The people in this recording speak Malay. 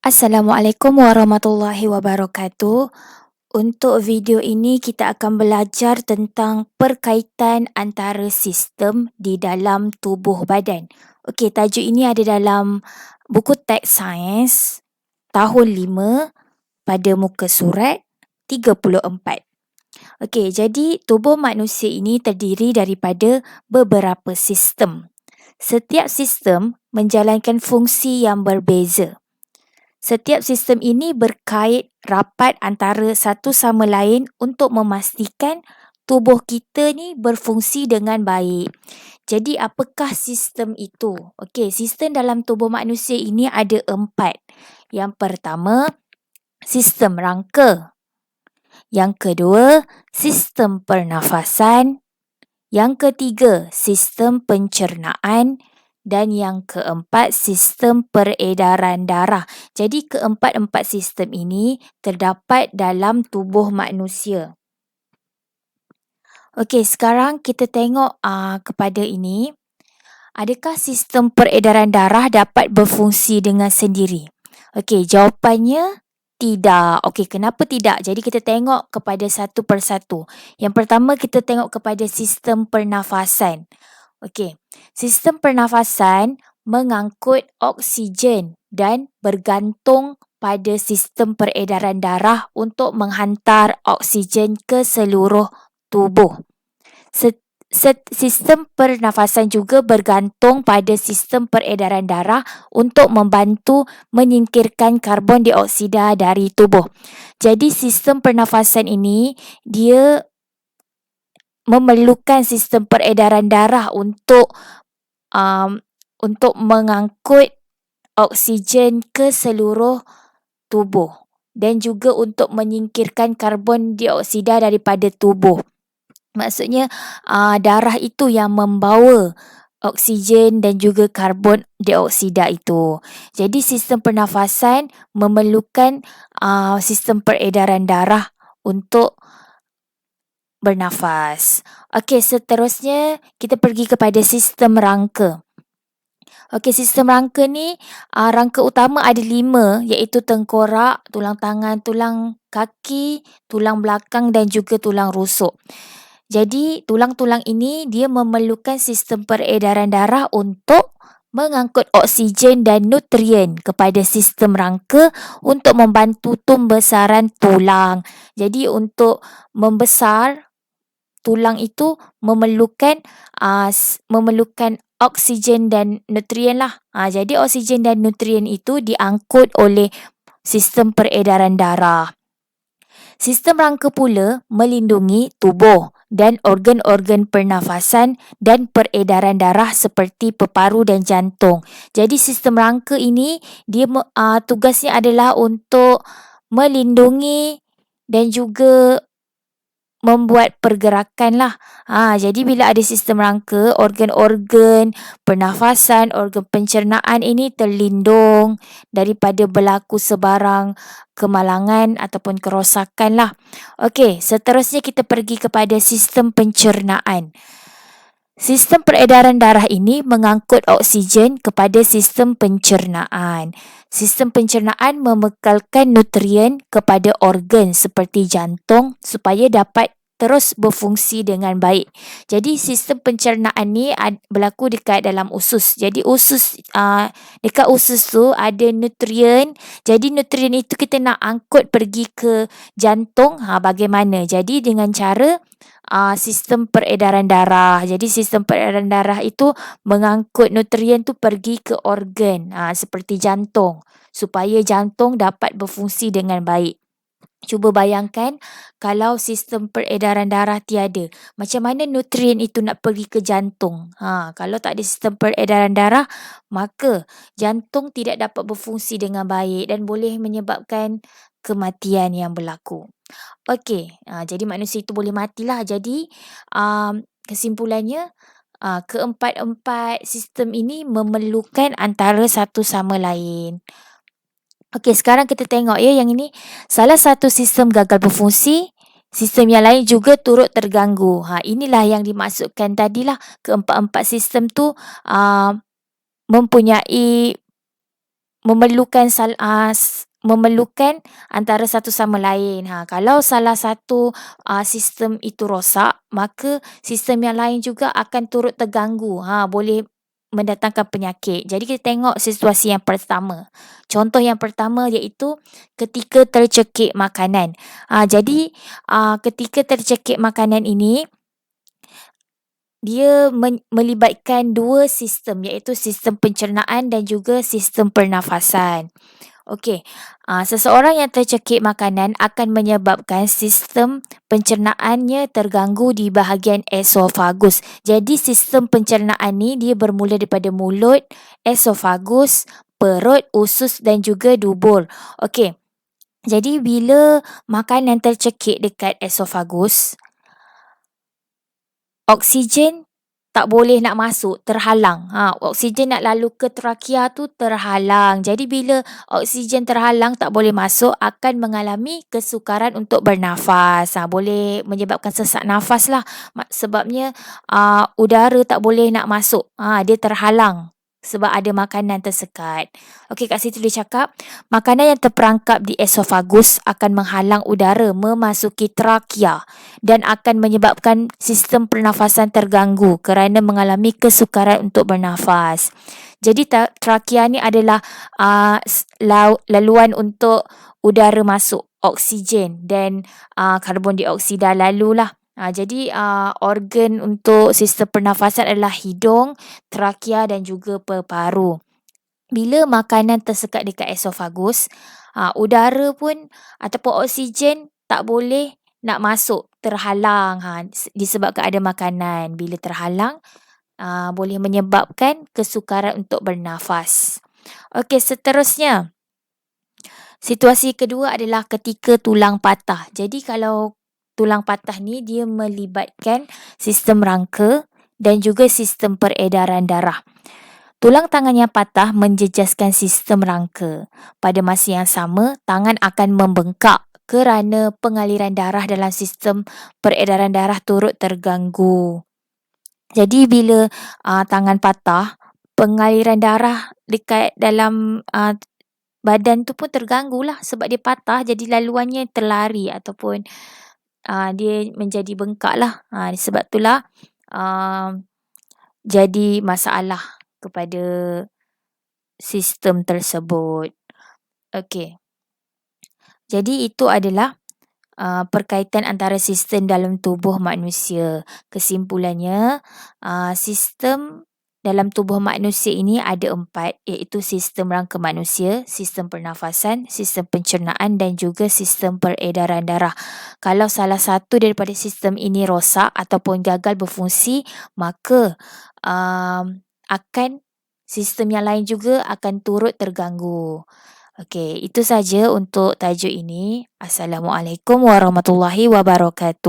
Assalamualaikum warahmatullahi wabarakatuh. Untuk video ini kita akan belajar tentang perkaitan antara sistem di dalam tubuh badan. Okey, tajuk ini ada dalam buku teks sains tahun 5 pada muka surat 34. Okey, jadi tubuh manusia ini terdiri daripada beberapa sistem. Setiap sistem menjalankan fungsi yang berbeza. Setiap sistem ini berkait rapat antara satu sama lain untuk memastikan tubuh kita ni berfungsi dengan baik. Jadi apakah sistem itu? Okey, sistem dalam tubuh manusia ini ada 4. Yang pertama, sistem rangka. Yang kedua, sistem pernafasan. Yang ketiga, sistem pencernaan. Dan yang keempat, sistem peredaran darah. Jadi keempat-empat sistem ini terdapat dalam tubuh manusia. Okey, sekarang kita tengok kepada ini. Adakah sistem peredaran darah dapat berfungsi dengan sendiri? Okey, jawapannya tidak. Okey, kenapa tidak? Jadi kita tengok kepada satu persatu. Yang pertama kita tengok kepada sistem pernafasan. Okey, sistem pernafasan mengangkut oksigen dan bergantung pada sistem peredaran darah untuk menghantar oksigen ke seluruh tubuh. Sistem pernafasan juga bergantung pada sistem peredaran darah untuk membantu menyingkirkan karbon dioksida dari tubuh. Jadi sistem pernafasan ini dia memerlukan sistem peredaran darah untuk mengangkut oksigen ke seluruh tubuh dan juga untuk menyingkirkan karbon dioksida daripada tubuh. Maksudnya darah itu yang membawa oksigen dan juga karbon dioksida itu. Jadi sistem pernafasan memerlukan sistem peredaran darah untuk bernafas. Okey, seterusnya kita pergi kepada sistem rangka. Okey, sistem rangka ni rangka utama ada 5 iaitu tengkorak, tulang tangan, tulang kaki, tulang belakang dan juga tulang rusuk. Jadi tulang-tulang ini dia memerlukan sistem peredaran darah untuk mengangkut oksigen dan nutrien kepada sistem rangka untuk membantu pembesaran tulang. Jadi untuk membesar tulang itu memerlukan oksigen dan nutrien lah. Jadi oksigen dan nutrien itu diangkut oleh sistem peredaran darah. Sistem rangka pula melindungi tubuh dan organ-organ pernafasan dan peredaran darah seperti peparu dan jantung. Jadi sistem rangka ini dia tugasnya adalah untuk melindungi dan juga membuat pergerakan lah. Jadi bila ada sistem rangka, organ-organ pernafasan, organ pencernaan ini terlindung daripada berlaku sebarang kemalangan ataupun kerosakan lah. Okey, seterusnya kita pergi kepada sistem pencernaan. Sistem peredaran darah ini mengangkut oksigen kepada sistem pencernaan. Sistem pencernaan memekalkan nutrien kepada organ seperti jantung supaya dapat terus berfungsi dengan baik. Jadi sistem pencernaan ni berlaku dekat dalam usus. Jadi usus dekat usus tu ada nutrien. Jadi nutrien itu kita nak angkut pergi ke jantung. Bagaimana? Jadi dengan cara sistem peredaran darah. Jadi sistem peredaran darah itu mengangkut nutrien tu pergi ke organ seperti jantung supaya jantung dapat berfungsi dengan baik. Cuba bayangkan kalau sistem peredaran darah tiada, macam mana nutrien itu nak pergi ke jantung? Kalau tak ada sistem peredaran darah, maka jantung tidak dapat berfungsi dengan baik dan boleh menyebabkan kematian yang berlaku. Okey, jadi manusia itu boleh matilah. Jadi kesimpulannya keempat-empat sistem ini memerlukan antara satu sama lain. Okey, sekarang kita tengok yang ini. Salah satu sistem gagal berfungsi, sistem yang lain juga turut terganggu. Inilah yang dimaksudkan tadilah. Keempat-empat sistem tu mempunyai memerlukan antara satu sama lain. Kalau salah satu sistem itu rosak, maka sistem yang lain juga akan turut terganggu. Boleh mendatangkan penyakit. Jadi kita tengok situasi yang pertama. Contoh yang pertama iaitu ketika tercekik makanan. Jadi ketika tercekik makanan ini, dia melibatkan dua sistem iaitu sistem pencernaan dan juga sistem pernafasan. Okey, seseorang yang tercekik makanan akan menyebabkan sistem pencernaannya terganggu di bahagian esofagus. Jadi sistem pencernaan ni dia bermula daripada mulut, esofagus, perut, usus dan juga dubur. Okey, jadi bila makanan tercekik dekat esofagus, oksigen tak boleh nak masuk, terhalang. Oksigen nak lalu ke trakea tu terhalang. Jadi bila oksigen terhalang tak boleh masuk, akan mengalami kesukaran untuk bernafas. Boleh menyebabkan sesak nafas lah. Sebabnya udara tak boleh nak masuk. Dia terhalang sebab ada makanan tersekat. Okey, kat situ dia cakap, makanan yang terperangkap di esofagus akan menghalang udara memasuki trakea dan akan menyebabkan sistem pernafasan terganggu kerana mengalami kesukaran untuk bernafas. Jadi trakea ni adalah laluan untuk udara masuk, oksigen dan karbon dioksida lalulah. Jadi organ untuk sistem pernafasan adalah hidung, trakea dan juga paru. Bila makanan tersekat dekat esofagus, udara pun ataupun oksigen tak boleh nak masuk, terhalang disebabkan ada makanan. Bila terhalang, boleh menyebabkan kesukaran untuk bernafas. Okey, seterusnya. Situasi kedua adalah ketika tulang patah. Jadi kalau tulang patah ni dia melibatkan sistem rangka dan juga sistem peredaran darah. Tulang tangan yang patah menjejaskan sistem rangka. Pada masa yang sama, tangan akan membengkak kerana pengaliran darah dalam sistem peredaran darah turut terganggu. Jadi bila tangan patah, pengaliran darah dekat dalam badan tu pun terganggu lah sebab dia patah, jadi laluannya terlari ataupun dia menjadi bengkak lah. Sebab itulah jadi masalah kepada sistem tersebut. Okey. Jadi itu adalah perkaitan antara sistem dalam tubuh manusia. Kesimpulannya, sistem dalam tubuh manusia ini ada 4, iaitu sistem rangka manusia, sistem pernafasan, sistem pencernaan dan juga sistem peredaran darah. Kalau salah satu daripada sistem ini rosak ataupun gagal berfungsi, maka akan sistem yang lain juga akan turut terganggu. Okey, itu saja untuk tajuk ini. Assalamualaikum warahmatullahi wabarakatuh.